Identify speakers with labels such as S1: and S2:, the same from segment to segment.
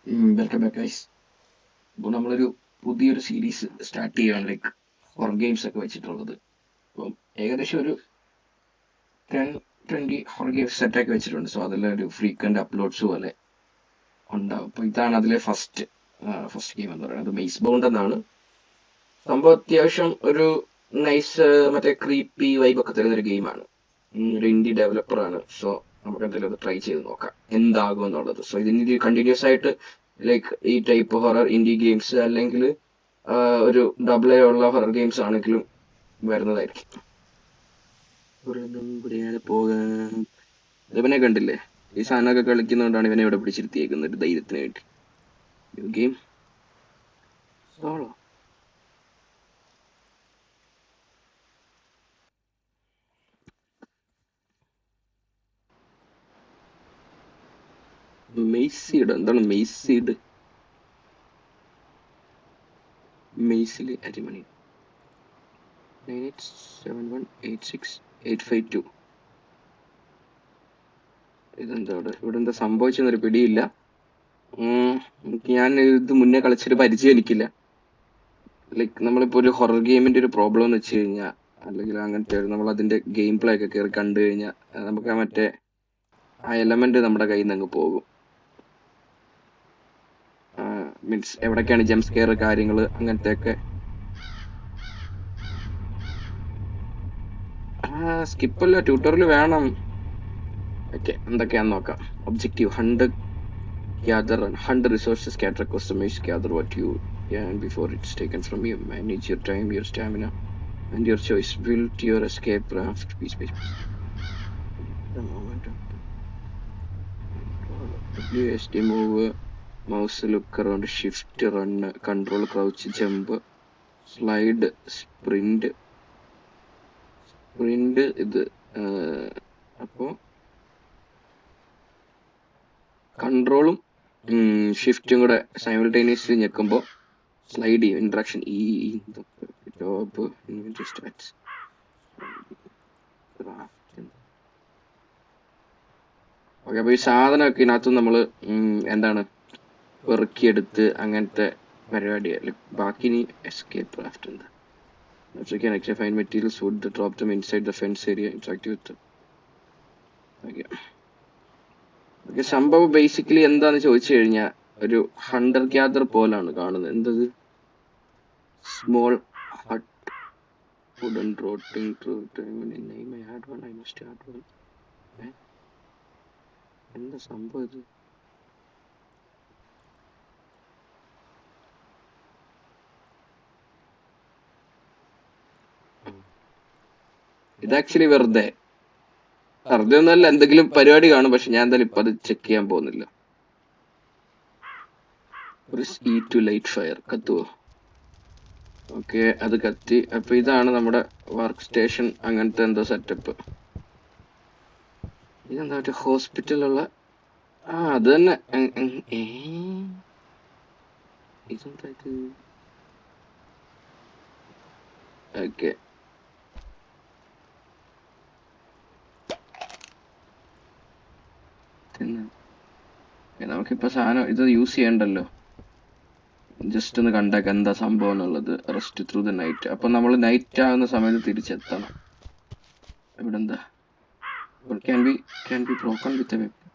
S1: Welcome back guys. ഇപ്പോൾ നമ്മളൊരു പുതിയൊരു സീരീസ് സ്റ്റാർട്ട് ചെയ്യുകയാണ്, ലൈക്ക് ഹൊറർ ഗെയിംസ് ഒക്കെ വെച്ചിട്ടുള്ളത്. അപ്പം ഏകദേശം ഒരു 10-20 ഹൊറർ ഗെയിംസ് സെറ്റാക്കി വെച്ചിട്ടുണ്ട്. സോ അതിലൊരു ഫ്രീക്വന്റ് അപ്ലോഡ്സ് പോലെ ഉണ്ടാവും. അപ്പോൾ ഇതാണ് അതിലെ ഫസ്റ്റ് ഗെയിം എന്ന് പറയുന്നത്. മെയ്സ് ബൗണ്ട് എന്നാണ് സംഭവം. അത്യാവശ്യം ഒരു നൈസ് മറ്റേ ക്രീപ്പി വൈബൊക്കെ തരുന്ന ഒരു ഗെയിമാണ്. ഒരു ഇൻഡി ഡെവലപ്പറാണ്. സോ നമുക്ക് എന്തായാലും അത് ട്രൈ ചെയ്ത് നോക്കാം എന്താകും എന്നുള്ളത്. സോ ഇതിന് കണ്ടിന്യൂസ് ആയിട്ട് ലൈക്ക് ഈ ടൈപ്പ് ഹൊറർ ഇൻഡി ഗെയിംസ് അല്ലെങ്കിൽ ഒരു ഡബിൾ എ ഉള്ള ഹൊറർ ഗെയിംസ് ആണെങ്കിലും വരുന്നതായിരിക്കും. പോകാം. ഇവനെ കണ്ടില്ലേ? ഈ സാധനമൊക്കെ കളിക്കുന്നതുകൊണ്ടാണ് ഇവനെ ഇവിടെ പിടിച്ചിരുത്തിയേക്കുന്നത്, ഒരു ധൈര്യത്തിന് വേണ്ടി. ഗെയിം സോളോ മെയ്സീഡ്. എന്താണ് മെയ്സീഡ്? മെയ്സില് അരിമണി 98718685 ഇതെന്താ ഇവിടെ എന്താ സംഭവിച്ചെന്നൊരു പിടിയില്ല. ഞാൻ ഇത് മുന്നേ കളിച്ചിട്ട് പരിചയം എനിക്കില്ല. ലൈക്ക് നമ്മളിപ്പോൾ ഒരു ഹൊറർ ഗെയിമിന്റെ ഒരു പ്രോബ്ലം എന്ന് വെച്ച് കഴിഞ്ഞാൽ, അല്ലെങ്കിൽ അങ്ങനത്തെ നമ്മൾ അതിന്റെ ഗെയിം പ്ലേ ഒക്കെ കയറി കണ്ടു കഴിഞ്ഞാൽ നമുക്ക് ആ മറ്റേ ആ എലമെന്റ് നമ്മുടെ കയ്യിൽ നിന്ന് അങ്ങ് പോകും. മീൻസ് എവിടൊക്കെയാണ് ജംപ് സ്കെയർ കാര്യങ്ങൾ അങ്ങനത്തെ ഒക്കെ. സ്കിപ്പല്ല, ട്യൂട്ടോറിയൽ വേണം. ഓക്കെ, എന്തൊക്കെയാന്ന് നോക്കാം. Objective hunt resources, scatter across the maze, gather what you can before it's taken from you. Manage your time, your stamina, and your choice. Build your escape raft piece by piece. The moment of WSD move, mouse look around, shift run, control crouch jump, slide sprint ഇത് അപ്പോൾ കൺട്രോളും ഷിഫ്റ്റും കൂടെ simultaneously ഞെക്കുമ്പോൾ slide ചെയ്യും. Interaction top stats. Okay, അപ്പോൾ ഈ സാധനമൊക്കെ ഇതിനകത്ത് നമ്മൾ എന്താണ് പെറുക്കിയെടുത്ത് അങ്ങനത്തെ പരിപാടിയാണ്. ബാക്കി ഇനി എസ്കേപ്പ് ക്രാഫ്റ്റ് ഉണ്ട്. If you can actually find materials, wood, drop them inside the fence area, interact with them. Okay. Okay, സംഭവം ബേസിക്കലി എന്താന്ന് ചോദിച്ചു കഴിഞ്ഞാൽ ഒരു ഹണ്ടർ ഗ്യാദർ പോലാണ് കാണുന്നത്. എന്തത്? Small hut wooden rotting through time. I had one, I must add one. എന്താ സംഭവം ഇത്? ഇത് ആക്ച്വലി വെറുതെ ഒന്നല്ല, എന്തെങ്കിലും പരിപാടി കാണും. പക്ഷെ ഞാൻ എന്തായാലും ഇപ്പൊ അത് ചെക്ക് ചെയ്യാൻ പോകുന്നില്ല. ടു ലൈറ്റ് ഫയർ കത്തുവോ? ഓക്കെ, അത് കത്തി. അപ്പൊ ഇതാണ് നമ്മുടെ വർക്ക് സ്റ്റേഷൻ, അങ്ങനത്തെ എന്തോ സെറ്റപ്പ്. ഇതെന്താ മറ്റേ ഹോസ്പിറ്റലുള്ള? അത് തന്നെ. ഇതെന്താ ഇത്? ഓക്കെ, നമുക്കിപ്പോ സാധനം ഇത് യൂസ് ചെയ്യണ്ടല്ലോ. ജസ്റ്റ് ഒന്ന് കണ്ടേക്കാം എന്താ സംഭവം എന്നുള്ളത്. Rest through the night. അപ്പൊ നമ്മൾ നൈറ്റ് ആവുന്ന സമയത്ത് തിരിച്ചെത്തണം. ഇവിടെ എന്താ? can be broken with a weapon.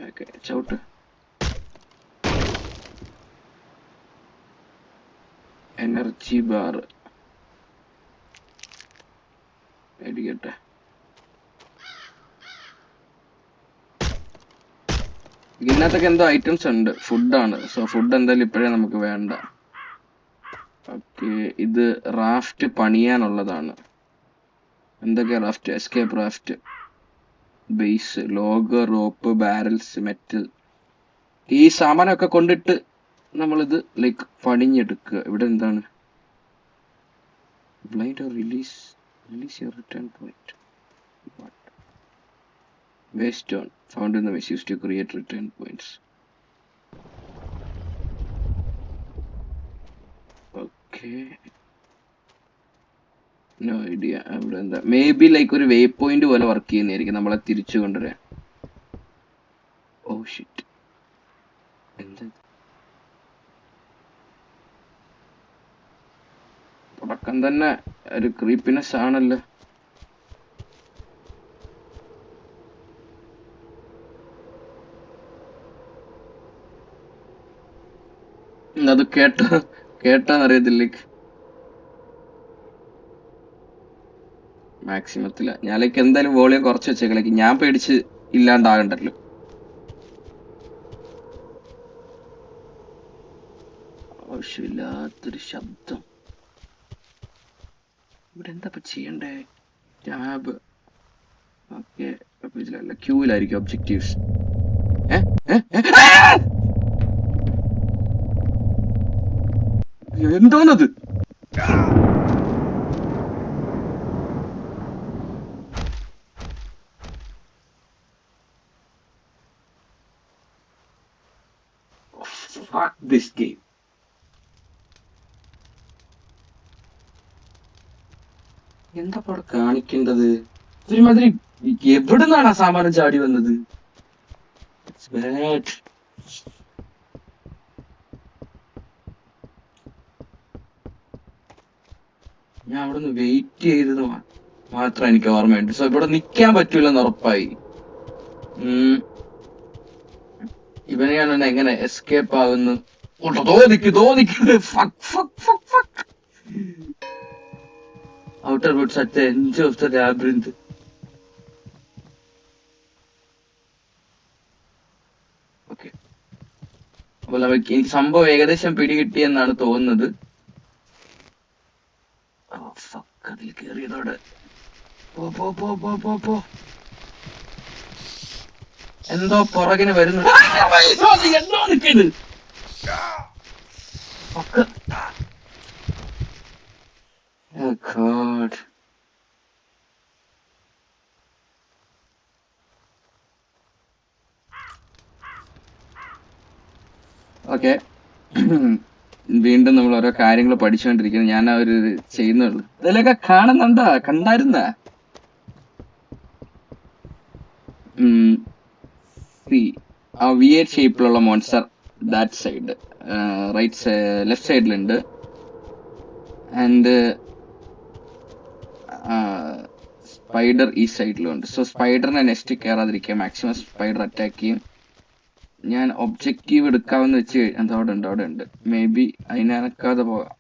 S1: Okay, ചവിട്ട്. എനർജി ബാർ മേടിക്കട്ടെ. ഇതിനകത്തൊക്കെ എന്തോ ഐറ്റംസ് ഉണ്ട്. ഫുഡാണ്. സോ ഫുഡ് എന്തായാലും ഇപ്പോഴേ നമുക്ക് വേണ്ട. ഓക്കെ, ഇത് റാഫ്റ്റ് പണിയാനുള്ളതാണ്. എന്തൊക്കെയാ raft? Escape raft, base, log, rope, barrels, metal. ഈ സാമാനമൊക്കെ കൊണ്ടിട്ട് നമ്മളിത് ലൈക്ക് പണിഞ്ഞെടുക്കുക. ഇവിടെ എന്താണ്? Blind or release your return point. What? Waste on found in the maze used to create return points. Okay. No idea. അവിടെ എന്താ may be like ഒരു വേ point പോലെ work ചെയ്യുന്നതായിരിക്കും നമ്മളെ തിരിച്ചു കൊണ്ടുവരാൻ. ഓ ഷിറ്റ്, എന്താ തുടക്കം തന്നെ ഒരു ക്രീപ്പിനെസ് ആണല്ലോ. അത് കേട്ടാന്നറിയത്തില്ല. മാക്സിമത്തില ഞാൻ ലൈക്ക് എന്തായാലും വോളിയം കുറച്ച് വെച്ചേക്ക്, ഞാൻ പേടിച്ച് ഇല്ലാണ്ടാകണ്ടല്ലോ. ആവശ്യമില്ലാത്തൊരു ശബ്ദം. ഇവിടെ എന്താ ചെയ്യണ്ടേ? ടാബ്. ഓക്കെ, ക്യൂവിലായിരിക്കും ഒബ്ജക്റ്റീവ്സ്. എന്തോന്നത്? Fuck this game. എന്താ അവിടെ കാണിക്കേണ്ടത്? ഒരുമാതിരി എവിടുന്നാണ് ആ സാമാനം ചാടി വന്നത്? ഞാൻ അവിടെ നിന്ന് വെയിറ്റ് ചെയ്തത് മാത്രം എനിക്ക് ഓർമ്മയുണ്ട്. സോ ഇവിടെ നിക്കാൻ പറ്റൂലെന്ന് ഉറപ്പായി. ഇവനെ ഞാൻ എങ്ങനെ എസ്കേപ്പ് ആകുന്നു? Outer woods at the end of the labyrinth. Okay, അപ്പോൾ അവർക്ക് എനിക്ക് സംഭവം ഏകദേശം പിടികിട്ടിയെന്നാണ് തോന്നുന്നത്. അതിൽ കേറിയതോടെ എന്തോ പുറകിന് വരുന്നു. എന്തോ നിൽക്കുന്നത്? Oh God. ഓക്കെ, വീണ്ടും നമ്മൾ ഓരോ കാര്യങ്ങൾ പഠിച്ചുകൊണ്ടിരിക്കുന്നു. ഞാൻ ആ ഒരു ചെയ്യുന്നുള്ളൂ. ഇതിലൊക്കെ കണ്ടായിരുന്ന ആ വിയേഡ് ഷേപ്പിലുള്ള മോൺസ്റ്റർ ദാറ്റ് സൈഡ് ലെഫ്റ്റ് സൈഡിലുണ്ട്. ആൻഡ് സ്പൈഡർ ഈ സൈഡിലുണ്ട്. സോ സ്പൈഡറിനെ നെക്സ്റ്റ് കയറാതിരിക്കുക, മാക്സിമം സ്പൈഡർ അറ്റാക്ക് ചെയ്യും. ഞാൻ ഒബ്ജക്റ്റീവ് എടുക്കാമെന്ന് വെച്ച് എന്താ അവിടെ ഉണ്ട്. മേ ബി അതിനനക്കാതെ പോകാം.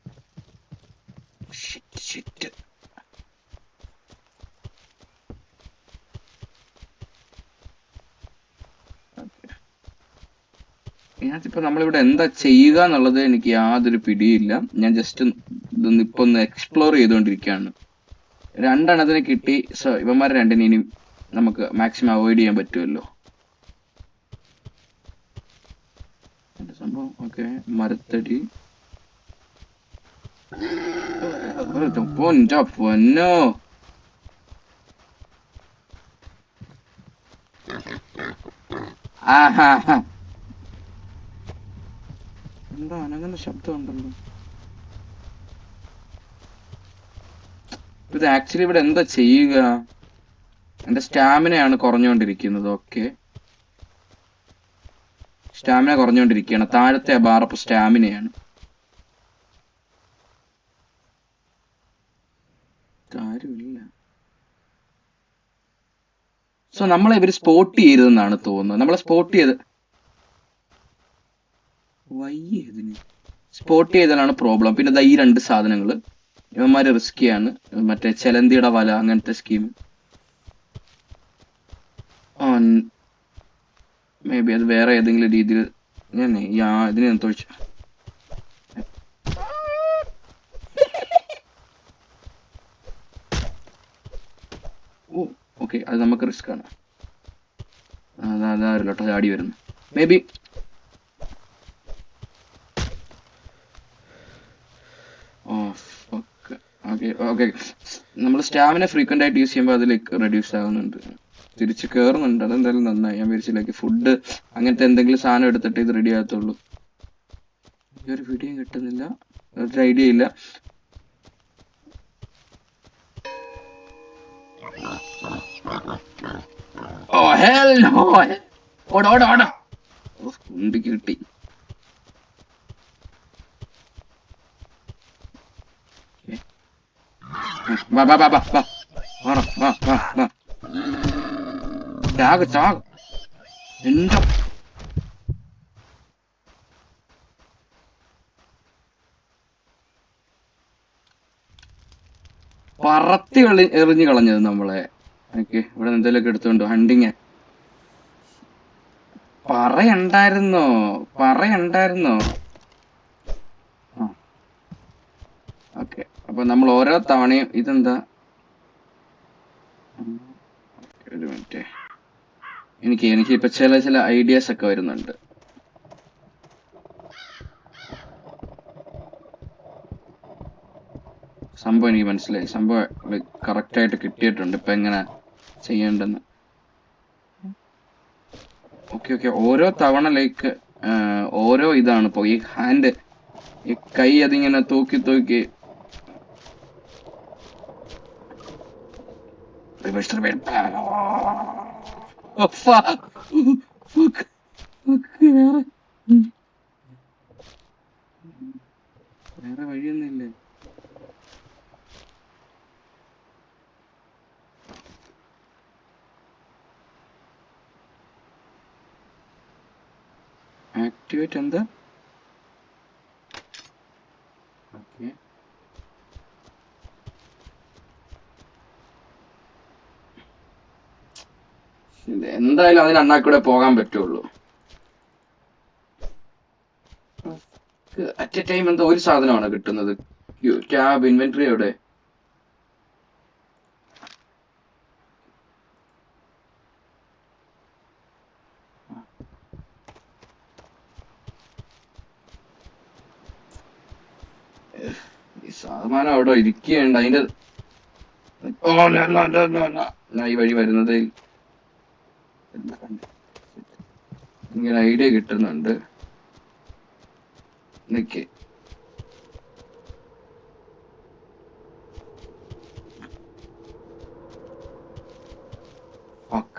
S1: ഇതിനകത്തിപ്പോ നമ്മളിവിടെ എന്താ ചെയ്യുക എന്നുള്ളത് എനിക്ക് യാതൊരു പിടിയില്ല. ഞാൻ ജസ്റ്റ് ഇപ്പൊ ഒന്ന് എക്സ്പ്ലോർ ചെയ്തുകൊണ്ടിരിക്കുകയാണ്. രണ്ടെണ്ണത്തിന് കിട്ടി. സോ ഇവന്മാരെ രണ്ടിനും നമുക്ക് മാക്സിമം അവോയ്ഡ് ചെയ്യാൻ പറ്റുമല്ലോ. സംഭവം ഓക്കെ, മരത്തടി. പൊന്നോ, എന്താ അങ്ങനെ ശബ്ദം ഉണ്ടല്ലോ? ഇത് ആക്ച്വലി ഇവിടെ എന്താ ചെയ്യുക? എന്റെ സ്റ്റാമിനയാണ് കുറഞ്ഞുകൊണ്ടിരിക്കുന്നത്. Okay, stamina കുറഞ്ഞുകൊണ്ടിരിക്കുകയാണ്. താഴത്തെ ബാർ അപ്പൊ സ്റ്റാമിനയാണ്. കാര്യമില്ല. സോ നമ്മളെ ഇവര് സ്പോട്ട് ചെയ്തെന്നാണ് തോന്നുന്നത്. നമ്മളെ സ്പോട്ട് ചെയ്തതാണ് പ്രോബ്ലം. പിന്നെ ഈ രണ്ട് സാധനങ്ങള് ഇവന്മാര് റിസ്കിയാണ്. മറ്റേ ചെലന്തിയുടെ വല അങ്ങനത്തെ സ്കീം. മേ ബി അത് വേറെ ഏതെങ്കിലും രീതിയിൽ ഞാൻ ഇതിനെ തൊഴിച്ചു. ഓക്കെ, അത് നമുക്ക് റിസ്ക് ആണ്. അതാ ഒരു ലോട്ട ചാടി വരുന്നു. മേ ബി ഓക്കെ നമ്മൾ സ്റ്റാമിന ഫ്രീക്വന്റ് ആയിട്ട് യൂസ് ചെയ്യുമ്പോൾ അതിലേക്ക് റെഡ്യൂസ് ആവുന്നുണ്ട്. തിരിച്ച് കയറുന്നുണ്ട്. അതെന്തായാലും നന്നായി. ഞാൻ വിചാരിച്ചില്ല ഫുഡ് അങ്ങനത്തെ എന്തെങ്കിലും സാധനം എടുത്തിട്ട് ഇത് റെഡി ആകത്തുള്ളൂ. ഒരു വീഡിയോ കിട്ടുന്നില്ല, ഒരു ഐഡിയ ഇല്ല. ഓ ഹെൽ നോ. ഓടാ ഓടാ ഓടാ. കുണ്ടിക്ക് കിട്ടി. വാ വാ വാ വാ വാ. വാടാ വാ വാ വാ. ചാക് ചാക്. എന്തോ പറത്തി എറിഞ്ഞു കളഞ്ഞത് നമ്മളെ. ഓക്കെ, ഇവിടെ എന്തെങ്കിലുമൊക്കെ എടുത്തോണ്ട് ഹണ്ടിങ്. പറയണ്ടായിരുന്നോ പറയണ്ടായിരുന്നോ? ഓക്കെ, അപ്പൊ നമ്മൾ ഓരോ തവണയും ഇതെന്താ? ഒരു മിനിറ്റ്, എനിക്ക് ഇപ്പൊ ചില ഐഡിയാസ് ഒക്കെ വരുന്നുണ്ട്. സംഭവം എനിക്ക് മനസ്സിലായി. സംഭവം കറക്റ്റ് ആയിട്ട് കിട്ടിയിട്ടുണ്ട് ഇപ്പൊ എങ്ങനെ ചെയ്യേണ്ടെന്ന്. ഓക്കെ ഓക്കെ, ഓരോ തവണ ലൈക്ക് ഓരോ ഇതാണ് ഇപ്പൊ ഈ ഹാൻഡ്, ഈ കൈ അതിങ്ങനെ തൂക്കി തൂക്കി. വേറെ വഴിയൊന്നുമില്ലേ? ആക്ടിവേറ്റ് എന്താ? ഓക്കെ, എന്തായാലും അതിന് അണ്ണാക്കൂടെ പോകാൻ പറ്റുള്ളൂ. അറ്റ് എ ടൈം എന്താ ഒരു സാധനമാണ് കിട്ടുന്നത്? ടാബ് ഇൻവെന്ററി എവിടെ? ഈ സാധനം അവിടെ ഇരിക്കുകയുണ്ട്. അതിന്റെ ഈ വഴി വരുന്നതിൽ ഇങ്ങനെ ഐഡിയ കിട്ടുന്നുണ്ട്. നിക്ക്,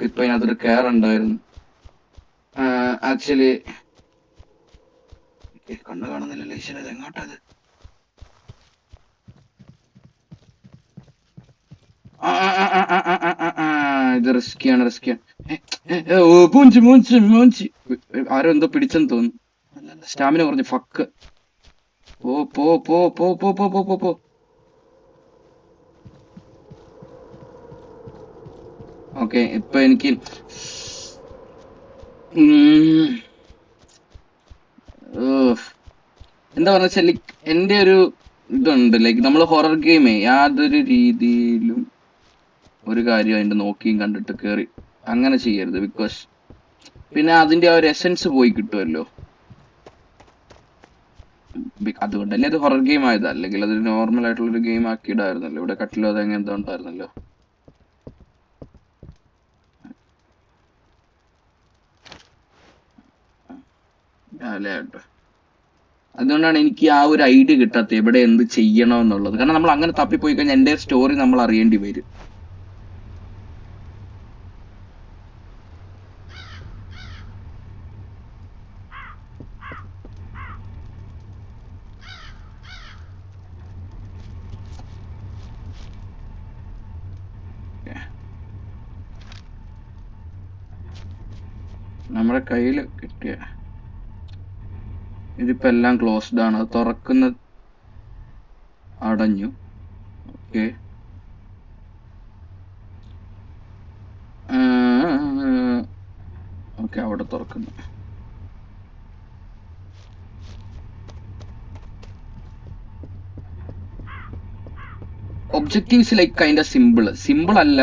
S1: ഇപ്പൊ അതിനകത്തൊരു കെയർ ഉണ്ടായിരുന്നു. ആക്ച്വലി കണ്ണു കാണുന്നില്ലല്ലോ. ഈശ്വര, എങ്ങോട്ടത്? ഇത് റിസ്കിയാണ് റിസ്കിയാണ്. മൂഞ്ചി മൂഞ്ചി മൂഞ്ചി. ആരോ എന്തോ പിടിച്ചെന്ന് തോന്നുന്നു. സ്റ്റാമിന കുറഞ്ഞു. ഫക്ക്. പോ പോ പോ പോ പോ പോ പോ പോ പോ. ഓക്കെ, ഇപ്പൊ എനിക്ക് എന്താ പറഞ്ഞ വെച്ചാൽ എന്റെ ഒരു ഇതുണ്ട്. ലൈക്ക് നമ്മൾ ഹൊറർ ഗെയിമേ യാതൊരു രീതിയിലും ഒരു കാര്യം അതിന്റെ നോക്കിയും കണ്ടിട്ട് കേറി അങ്ങനെ ചെയ്യരുത്. ബിക്കോസ് പിന്നെ അതിന്റെ ആ ഒരു എസൻസ് പോയി കിട്ടുമല്ലോ. അതുകൊണ്ട് തന്നെ അത് ഹൊറർ ഗെയിം ആയത്. അല്ലെങ്കിൽ അതൊരു നോർമൽ ആയിട്ടുള്ള ഒരു ഗെയിം ആക്കിയിടായിരുന്നല്ലോ. ഇവിടെ കട്ടിലോ അതങ്ങനെ എന്തോ ഉണ്ടായിരുന്നല്ലോ. അല്ലേ കേട്ടോ, അതുകൊണ്ടാണ് എനിക്ക് ആ ഒരു ഐഡിയ കിട്ടാത്തത് എവിടെ എന്ത് ചെയ്യണമെന്നുള്ളത്. കാരണം നമ്മൾ അങ്ങനെ തപ്പിപ്പോയി കഴിഞ്ഞാൽ എൻ്റെ സ്റ്റോറി നമ്മൾ അറിയേണ്ടി വരും. നമ്മുടെ കയ്യിൽ കിട്ടിയ ഇതിപ്പോ എല്ലാം ക്ലോസ്ഡ് ആണ്. അത് തുറക്കുന്ന അടഞ്ഞു. ഓക്കെ, ഓക്കെ, അവിടെ തുറക്കുന്നു. ഒബ്ജക്റ്റീവ്സ് ലൈക്ക് കൈൻഡ് സിമ്പിൾ അല്ല.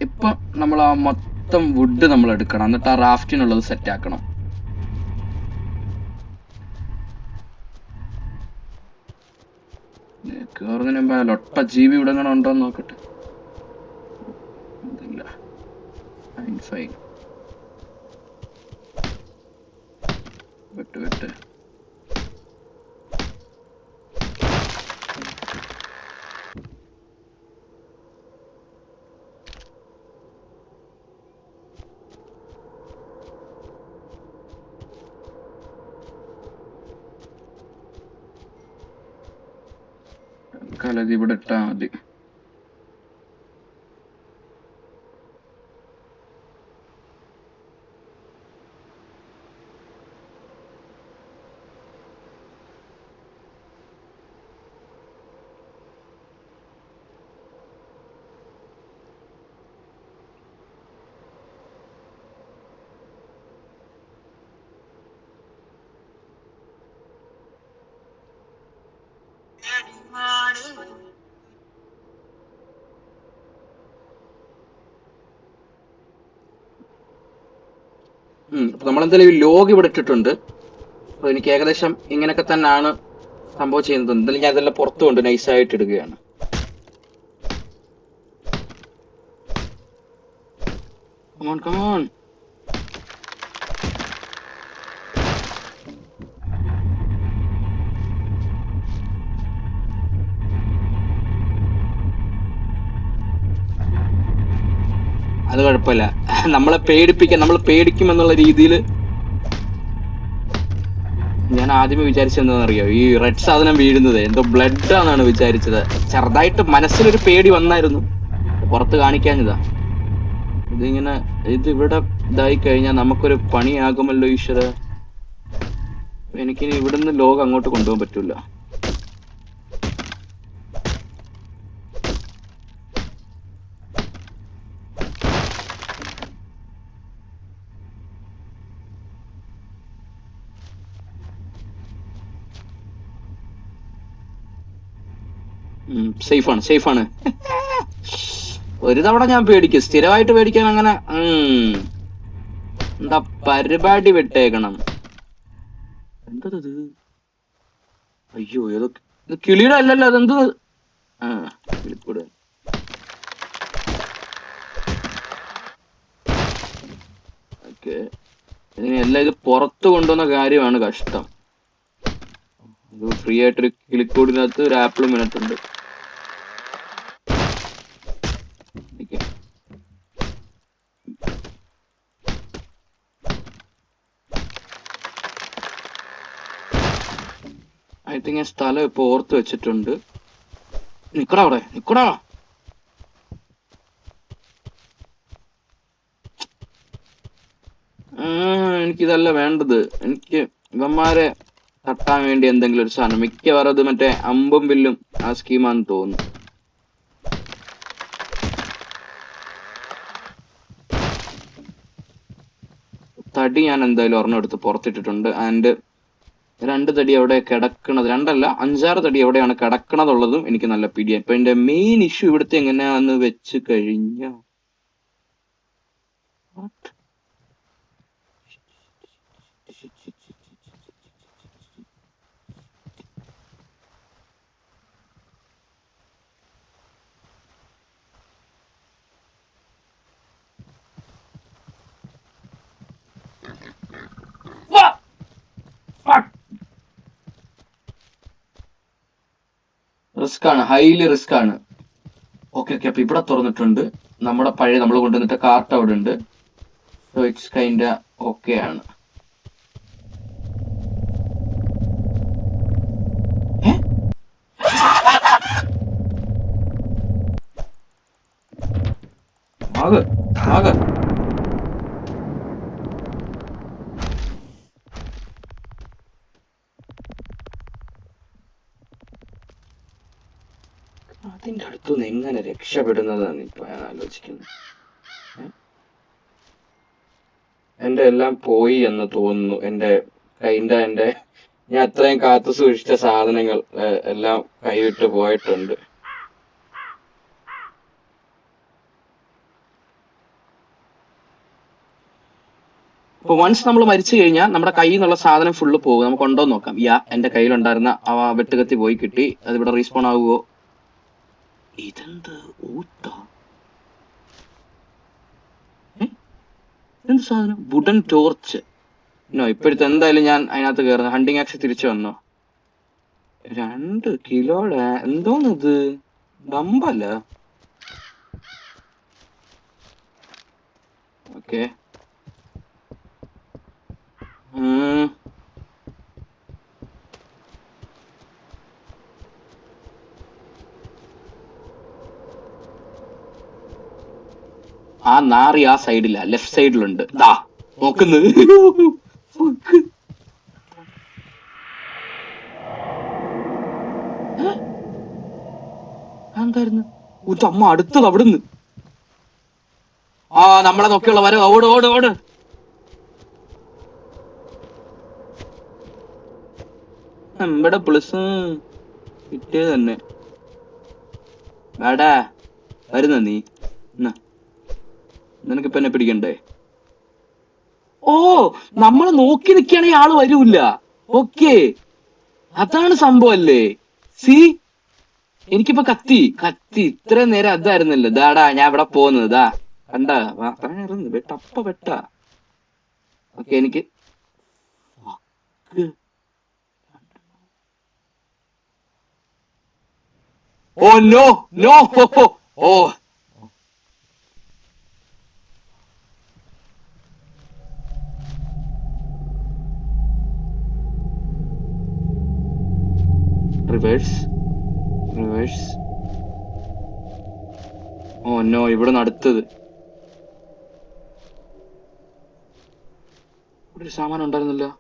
S1: ഇപ്പൊ നമ്മൾ ആ മൊത്തം വുഡ് നമ്മൾ എടുക്കണം, എന്നിട്ട് ആ റാഫ്റ്റിനുള്ളത് സെറ്റ് ആക്കണം. കേറുന്നതിന് മുമ്പ് ലൊട്ട ജീവി ഇവിടെ അങ്ങനെ ഉണ്ടോന്ന് നോക്കട്ടെ. അതില്ല. ഫൈൻ വെട്ട് വെട്ട്. തൽക്കാലം ഇത് ഇവിടെ ഇട്ടാ മതി. അപ്പൊ നമ്മളെന്തായാലും ഈ ലോഗ് ഇവിടെ ഇട്ടിട്ടുണ്ട്. അപ്പൊ എനിക്ക് ഏകദേശം ഇങ്ങനെയൊക്കെ തന്നെയാണ് സംഭവം ചെയ്യുന്നത്. എന്തായാലും ഞാൻ ഇതെല്ലാം പുറത്തു കൊണ്ട് നൈസായിട്ട് ഇടുകയാണ്. Come on come on. അത് കുഴപ്പമില്ല. നമ്മളെ പേടിപ്പിക്കാൻ, നമ്മൾ പേടിക്കും എന്നുള്ള രീതിയിൽ ഞാൻ ആദ്യമേ വിചാരിച്ചത് എന്താണെന്നറിയോ, ഈ റെഡ് സാധനം വീഴുന്നത് എന്തോ ബ്ലഡ് ആണെന്നാണ് വിചാരിച്ചത്. ചെറുതായിട്ട് മനസ്സിലൊരു പേടി വന്നായിരുന്നു, പുറത്ത് കാണിക്കാഞ്ഞതാ. ഇതിങ്ങനെ ഇതിവിടെ ഇതായി കഴിഞ്ഞാൽ നമുക്കൊരു പണിയാകുമല്ലോ ഈശ്വര. എനിക്കിനി ഇവിടുന്ന് ലോകം അങ്ങോട്ട് കൊണ്ടുപോകാൻ പറ്റൂല. സേഫാണ് സേഫാണ്. ഒരു തവണ ഞാൻ പേടിക്കും, സ്ഥിരമായിട്ട് പേടിക്കാൻ അങ്ങനെ എന്താ പരിപാടി വിട്ടേക്കണം. എന്തത്? അയ്യോ ഏതോ ഇത് കിളിയുടെ അല്ലല്ലോ, അതെന്തോ. ആ കിളിക്കൂട്. ഓക്കെ, ഇനി എല്ലാം ഇത് പുറത്ത് കൊണ്ടുവന്ന കാര്യമാണ് കഷ്ടം. ഇത് ഫ്രീ ആയിട്ടൊരു കിളിക്കൂടിനകത്ത് ഒരു ആപ്പിൾ മിനറ്റ് ഉണ്ട്. ഐ തിങ്ക് ഞാൻ സ്ഥലം ഇപ്പൊ ഓർത്ത് വെച്ചിട്ടുണ്ട്. നിക്കടാ അവിടെ, നിക്കടാ. എനിക്കിതല്ല വേണ്ടത്. എനിക്ക് ഇവന്മാരെ തട്ടാൻ വേണ്ടി എന്തെങ്കിലും ഒരു സാധനം. മിക്കവാറും അത് മറ്റേ അമ്പും വില്ലും ആ സ്കീമാന്ന് തോന്നുന്നു. തടി ഞാൻ എന്തായാലും ഒരെണ്ണം എടുത്ത് പുറത്തിട്ടിട്ടുണ്ട്. ആൻഡ് 2 തടി അവിടെ കിടക്കണത്, 2 അല്ല 5-6 തടി എവിടെയാണ് കിടക്കണതുള്ളതും എനിക്ക് നല്ല പിടിയാണ്. ഇപ്പൊ എന്റെ മെയിൻ ഇഷ്യൂ ഇവിടുത്തെ എങ്ങനെയാന്ന് വെച്ച് കഴിഞ്ഞ റിസ്ക് ആണ്, ഹൈലി റിസ്ക് ആണ്. ഓക്കെ ഓക്കെ, അപ്പൊ ഇവിടെ തുറന്നിട്ടുണ്ട്. നമ്മുടെ പഴയ നമ്മൾ കൊണ്ടുവന്നിട്ട് കാർട്ട് അവിടെ ഉണ്ട്. സോ ഇറ്റ്സ് കൈൻഡ് ഓക്കെ ആണ്. അതിന്റെ അടുത്തുനിന്ന് എങ്ങനെ രക്ഷപ്പെടുന്നതാണ് ഇപ്പൊ ഞാൻ ആലോചിക്കുന്നത്. എന്റെ എല്ലാം പോയി എന്ന് തോന്നുന്നു. എന്റെ ഞാൻ അത്രയും കാത്തു സൂക്ഷിച്ച സാധനങ്ങൾ എല്ലാം കൈവിട്ട് പോയിട്ടുണ്ട്. അപ്പൊ വൺസ് നമ്മൾ മരിച്ചു കഴിഞ്ഞാൽ നമ്മുടെ കയ്യിൽ നിന്നുള്ള സാധനം ഫുള്ള് പോകും. നമുക്ക് ഉണ്ടോ നോക്കാം. എന്റെ കയ്യിലുണ്ടായിരുന്ന ആ വെട്ടുകത്തി പോയി കിട്ടി. അത് ഇവിടെ റീസ്പോൺ ആവുമോ? ഇതെന്ത് ഊത്ത, എന്ത് സാധനം? Wooden torch. ഇപ്പോഴത്തെ എന്തായാലും ഞാൻ അതിനകത്ത് കയറുന്നു. ഹണ്ടിങ് ആക്സ് തിരിച്ചു വന്നോ? 2 കിലോയുടെ എന്തോന്നിത്? ഡമ്പല്ല. ഓക്കെ, ആ നാറി ആ സൈഡില്ല, ലെഫ്റ്റ് സൈഡിലുണ്ട്. ദാ നോക്കുന്നത്. എന്തായിരുന്നു അമ്മ അടുത്തത് അവിടുന്ന്. ആ നമ്മളെ നോക്കിയുള്ള വര. ഓട് ഓട് ഓട്. ഇവിടെ പ്ലസ് കിട്ടിയ തന്നെ. വേടാ വരുന്ന നീ. നിനക്കിപ്പ എന്നെ പിടിക്കണ്ടേ? ഓ നമ്മളെ നോക്കി നിൽക്കുകയാണെങ്കിൽ ആള് വരൂല. ഓക്കെ, അതാണ് സംഭവം അല്ലേ? സി എനിക്കിപ്പോ കത്തി ഇത്രയും നേരം അതായിരുന്നല്ലോ. ദാടാ ഞാൻ ഇവിടെ പോകുന്നത്. ദാ കണ്ടാ വെട്ടപ്പ വെട്ട. ഓക്കെ എനിക്ക് ഓ നോ നോ. ഓ റിവേഴ്സ് റിവേഴ്സ്. ഓ നോ, ഇവിടെ അടുത്തത് ഇവിടെ ഒരു സാമാനം ഉണ്ടായിരുന്നല്ലോ.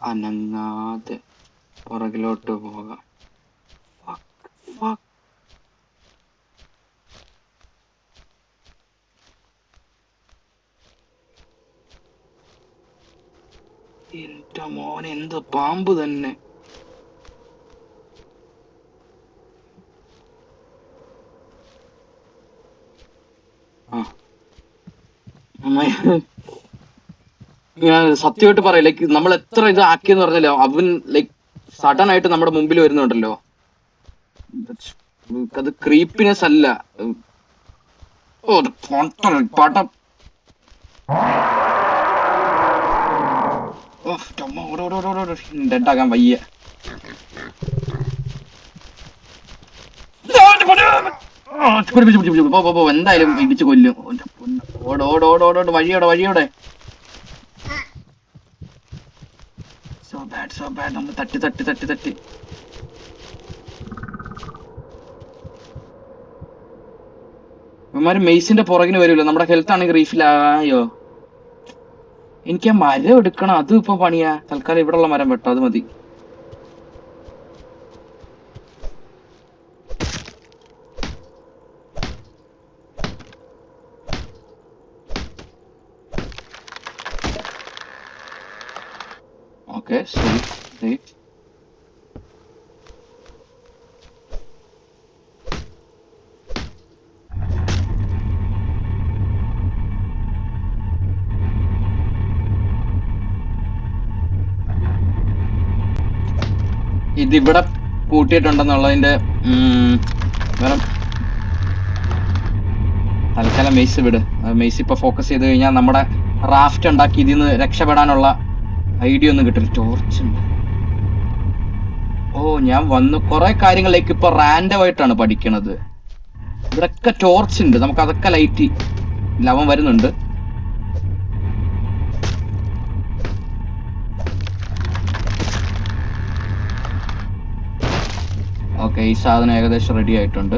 S1: അനങ്ങാതെ പുറകിലോട്ട് പോകാം. എന്റെ മോനെ, എന്ത് പാമ്പ് തന്നെ. ഞാൻ സത്യമായിട്ട് പറയാം, ലൈക്ക് നമ്മൾ എത്ര ഇത് ആക്കിയെന്ന് പറഞ്ഞല്ലോ, അവൻ ലൈക്ക് സഡൻ ആയിട്ട് നമ്മുടെ മുമ്പിൽ വരുന്നുണ്ടല്ലോ. അത് ക്രീപ്പിനെസ് അല്ല. ഓ പടം. ഡെഡാകാൻ വയ്യ. എന്തായാലും ഇടിച്ചു കൊല്ലും. ഓടോടോടോടോട് വഴിയോടെ വഴിയോടെ. So bad. നമ്മൾ തട്ടി. ഇവന്മാര് മെയ്സിന്റെ പുറകിന് വരില്ല. നമ്മുടെ ഹെൽത്ത് ആണെങ്കിൽ റീഫിലായോ. എനിക്ക് ആ മരം എടുക്കണം, അത് ഇപ്പൊ പണിയാ. തൽക്കാലം ഇവിടെ ഉള്ള മരം വെട്ടോ, അത് മതി. ഓക്കെ ശരി. ഇതിവിടെ കൂട്ടിയിട്ടുണ്ടെന്നുള്ളതിന്റെ തൽക്കാലം മെയ്സ് വിട്. മെയ്സ് ഇപ്പൊ ഫോക്കസ് ചെയ്ത് കഴിഞ്ഞാൽ നമ്മുടെ റാഫ്റ്റ് ഉണ്ടാക്കി ഇതിൽ നിന്ന് രക്ഷപ്പെടാനുള്ള ഐഡിയ ഒന്നും കിട്ടില്ല. ടോർച്ച് ഉണ്ട്. ഓ ഞാൻ വന്നു കുറെ കാര്യങ്ങളിലേക്ക് ഇപ്പൊ റാൻഡം ആയിട്ടാണ് പഠിക്കണത്. ഇവിടൊക്കെ ടോർച്ച് ഉണ്ട്, നമുക്ക് അതൊക്കെ ലൈറ്റ്. ലവൻ വരുന്നുണ്ട്. ഓക്കെ, ഈ സാധനം ഏകദേശം റെഡി ആയിട്ടുണ്ട്.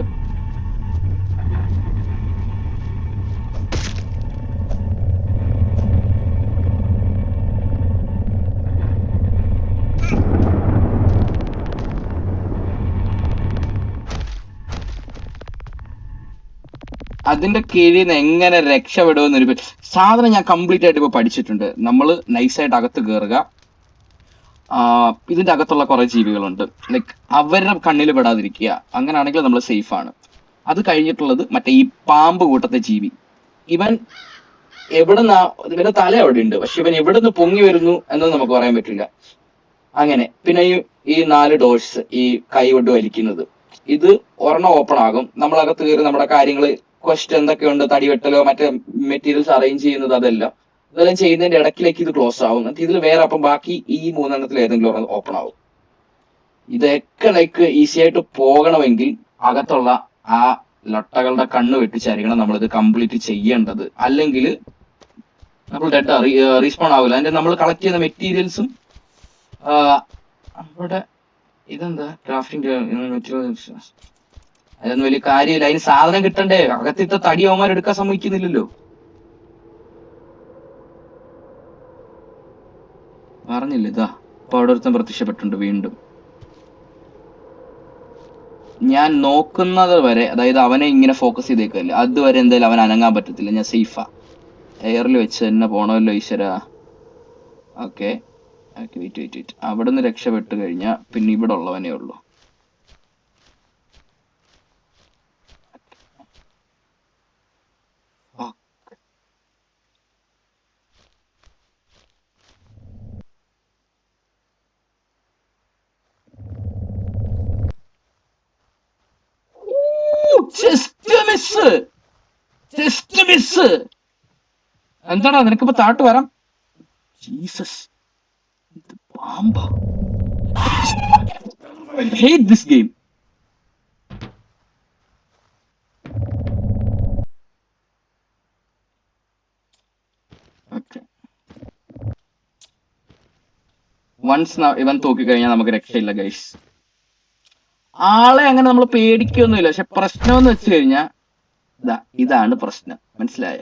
S1: അതിന്റെ കീഴിൽ നിന്ന് എങ്ങനെ രക്ഷപ്പെടുമെന്നൊരു സാധനം ഞാൻ കംപ്ലീറ്റ് ആയിട്ട് ഇപ്പൊ പഠിച്ചിട്ടുണ്ട്. നമ്മൾ നൈസായിട്ട് അകത്ത് കയറുക. ഇതിന്റെ അകത്തുള്ള കുറെ ജീവികളുണ്ട്, ലൈക്ക് അവരുടെ കണ്ണിൽ പെടാതിരിക്കുക. അങ്ങനെയാണെങ്കിൽ നമ്മൾ സേഫ് ആണ്. അത് കഴിഞ്ഞിട്ടുള്ളത് മറ്റേ ഈ പാമ്പ് കൂട്ടത്തെ ജീവി. ഇവൻ ഇവന്റെ തല അവിടെ ഉണ്ട്, പക്ഷെ ഇവൻ എവിടെ നിന്ന് പൊങ്ങി വരുന്നു എന്നത് നമുക്ക് പറയാൻ പറ്റില്ല. അങ്ങനെ പിന്നെ ഈ 4 ഡോഴ്സ്, ഈ കൈ കൊണ്ട് വലിക്കുന്നത്, ഇത് ഒരെണ്ണം ഓപ്പൺ ആകും. നമ്മളകത്ത് കയറി നമ്മുടെ കാര്യങ്ങൾ റിക്വസ്റ്റ് എന്തൊക്കെയുണ്ട്, തടിവെട്ടലോ മറ്റേ മെറ്റീരിയൽസ് അറേഞ്ച് ചെയ്യുന്നത്, അതെല്ലാം ചെയ്യുന്നതിന്റെ ഇടയ്ക്കിലേക്ക് ഇത് ക്ലോസ് ആവും. എന്നിട്ട് ഇതിൽ വേറെ അപ്പം ബാക്കി ഈ 3 ഏതെങ്കിലും ഓപ്പൺ ആവും. ഇതൊക്കെ ഈസി ആയിട്ട് പോകണമെങ്കിൽ അകത്തുള്ള ആ ലൊട്ടകളുടെ കണ്ണ് വെട്ടിച്ചായിരിക്കണം നമ്മളിത് കംപ്ലീറ്റ് ചെയ്യേണ്ടത്. അല്ലെങ്കിൽ നമ്മൾ ഡെഡ് റീസ്പോൺ ആവില്ല. അതിന്റെ നമ്മൾ കളക്ട് ചെയ്യുന്ന മെറ്റീരിയൽസും അവിടെ ഇതെന്താ ക്രാഫ്റ്റിംഗ് അതൊന്നും വലിയ കാര്യമില്ല. അതിന് സാധനം കിട്ടണ്ടേ? അകത്തിത്തെ തടി അവന്മാർ എടുക്കാൻ സമ്മതിക്കുന്നില്ലല്ലോ. പറഞ്ഞില്ല ഇതാ ഇപ്പൊ അവിടെ ഒരുത്തൻ പ്രത്യക്ഷപ്പെട്ടിട്ടുണ്ട് വീണ്ടും. ഞാൻ നോക്കുന്നത് വരെ, അതായത് അവനെ ഇങ്ങനെ ഫോക്കസ് ചെയ്തേക്കല്ലേ, അതുവരെ എന്തായാലും അവൻ അനങ്ങാൻ പറ്റത്തില്ല. ഞാൻ സേഫാ. എയറിൽ വെച്ച് തന്നെ പോണമല്ലോ ഈശ്വര. Okay wait. അവിടെ നിന്ന് രക്ഷപ്പെട്ട് കഴിഞ്ഞാൽ പിന്നെ ഇവിടെ ഉള്ളവനേ ഉള്ളൂ. എന്താടാ നിനക്കിപ്പോ താട്ട് വരാം? ജീസസ്, പാമ്പ. I hate this game. Okay. Once ഇവൻ തോക്കിക്കഴിഞ്ഞാൽ നമുക്ക് രക്ഷയില്ല ഗൈസ്. ആളെ അങ്ങനെ നമ്മൾ പേടിക്കൊന്നുമില്ല. പക്ഷെ പ്രശ്നം എന്ന് വെച്ച് കഴിഞ്ഞാൽ ഇതാണ് പ്രശ്നം, മനസ്സിലായ?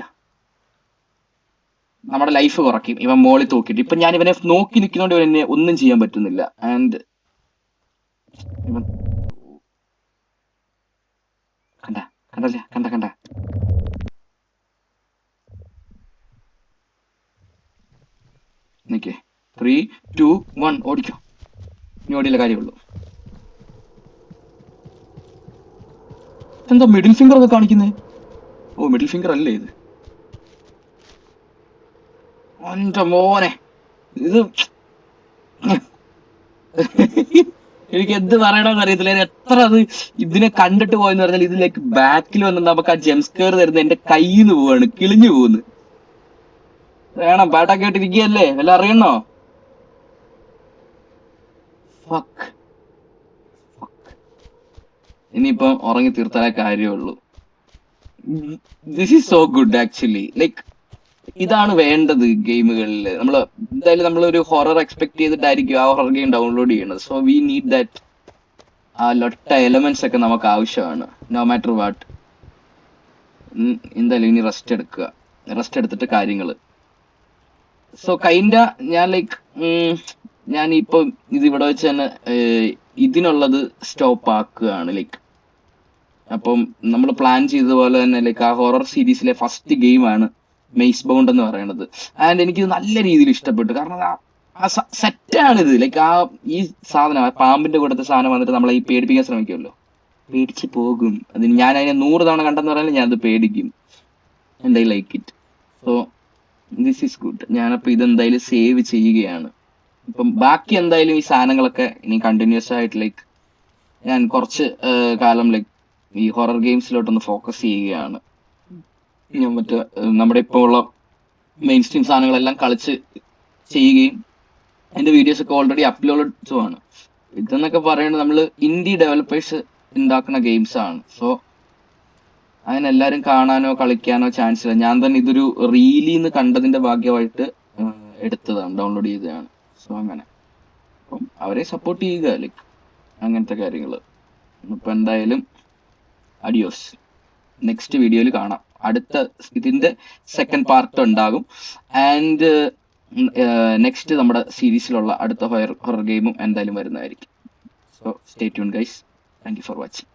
S1: നമ്മുടെ ലൈഫ് കുറയ്ക്കും ഇവൻ മോളിൽ തൂക്കിട്ട്. ഇപ്പൊ ഞാൻ ഇവനെ നോക്കി നിൽക്കുന്നോണ്ട് ഇവൻ എന്നെ ഒന്നും ചെയ്യാൻ പറ്റുന്നില്ല. ആൻഡ് കണ്ട നിക്കേ 3, 2, 1 ഓടിക്കോ. ഇനി ഓടിയുള്ള കാര്യമുള്ളൂ. എന്താ മിഡിൽ ഫിംഗർ ഒക്കെ കാണിക്കുന്നത്? ഓ മിഡിൽ ഫിംഗർ അല്ലേ ഇത്? എന്റെ മോനെ, ഇത് എനിക്ക് എന്ത് പറയണമെന്ന് അറിയത്തില്ല. എത്ര അത് ഇതിനെ കണ്ടിട്ട് പോയെന്ന് പറഞ്ഞാൽ ഇതിലേക്ക് ബാക്കിൽ വന്ന് നമുക്ക് ആ ജംസ്കെയർ തരുന്നത് എന്റെ കയ്യിൽ നിന്ന് പോവാണ്, കിളിഞ്ഞു പോകുന്നു. വേണം പാട്ടൊക്കെ ഇട്ടിരിക്കുകയല്ലേ, എല്ലാം അറിയണോ? ഇനിയിപ്പം ഉറങ്ങി തീർത്താലേ കാര്യമുള്ളൂ. This is so good actually. Like ഇതാണ് വേണ്ടത് ഗെയിമുകളിൽ. എന്തായാലും നമ്മളൊരു ഹൊറർ എക്സ്പെക്ട് ചെയ്തിട്ടായിരിക്കും ആ ഹൊറർ ഗെയിം ഡൗൺലോഡ് ചെയ്യുന്നത്. So we need that. ആ ലൊട്ട എലമെന്റ്സ് ഒക്കെ നമുക്ക് ആവശ്യമാണ്, നോ മാറ്റർ വാട്ട്. എന്തായാലും ഇനി റെസ്റ്റ് എടുത്തിട്ട് കാര്യങ്ങൾ. സോ ഞാൻ ഇപ്പൊ ഇതിവിടെ വെച്ച് തന്നെ ഇതിനുള്ളത് സ്റ്റോപ്പ് ആക്കുകയാണ്. ലൈക്ക് അപ്പം നമ്മൾ പ്ലാൻ ചെയ്തതുപോലെ തന്നെ ലൈക്ക് ആ ഹൊറർ സീരീസിലെ ഫസ്റ്റ് ഗെയിമാണ് മെയ്സ് ബൗണ്ട് എന്ന് പറയുന്നത്. ആൻഡ് എനിക്കിത് നല്ല രീതിയിൽ ഇഷ്ടപ്പെട്ടു. കാരണം സെറ്റാണിത്. ലൈക്ക് ഈ സാധനം പാമ്പിന്റെ കൂട്ടത്തെ സാധനം വന്നിട്ട് നമ്മളെ ഈ പേടിപ്പിക്കാൻ ശ്രമിക്കുമല്ലോ, പേടിച്ച് പോകും. അതിന് ഞാൻ അതിനെ 100 തവണ കണ്ടെന്ന് പറഞ്ഞാൽ ഞാൻ അത് പേടിക്കും. And I like it. So this is good. ഞാനപ്പോൾ ഇതെന്തായാലും സേവ് ചെയ്യുകയാണ്. ഇപ്പം ബാക്കി എന്തായാലും ഈ സാധനങ്ങളൊക്കെ ഇനി കണ്ടിന്യൂസ് ആയിട്ട് ലൈക്ക് ഞാൻ കുറച്ച് കാലം ലൈക്ക് ഈ ഹൊറർ ഗെയിംസിലോട്ടൊന്ന് ഫോക്കസ് ചെയ്യുകയാണ്. ഞാൻ നമ്മുടെ ഇപ്പോൾ ഉള്ള മെയിൻ സ്ട്രീം സാധനങ്ങളെല്ലാം കളിച്ച് ചെയ്യുകയും എൻ്റെ വീഡിയോസ് ഒക്കെ ഓൾറെഡി അപ്ലോഡ് ആണ്. ഇതെന്നൊക്കെ പറയുന്നത് നമ്മൾ ഇൻഡി ഡെവലപ്പേഴ്സ് ഉണ്ടാക്കുന്ന ഗെയിംസ് ആണ്. സോ അതിനെല്ലാവരും കാണാനോ കളിക്കാനോ ചാൻസ് ഇല്ല. ഞാൻ തന്നെ ഇതൊരു റീലിന്ന് കണ്ടതിന്റെ ഭാഗ്യമായിട്ട് എടുത്തതാണ്, ഡൗൺലോഡ് ചെയ്തതാണ്. സോ അങ്ങനെ അപ്പം അവരെ സപ്പോർട്ട് ചെയ്യുക, ലൈക്ക് അങ്ങനത്തെ കാര്യങ്ങൾ. ഇപ്പം എന്തായാലും അഡിയോസ്. നെക്സ്റ്റ് വീഡിയോയിൽ കാണാം. ഇതിന്റെ സെക്കൻഡ് പാർട്ട് ഉണ്ടാകും. ആൻഡ് നെക്സ്റ്റ് നമ്മുടെ സീരീസിലുള്ള അടുത്ത ഹൊറർ ഗെയിമും എന്തായാലും വരുന്നതായിരിക്കും. So stay tune guys. Thank you for watching.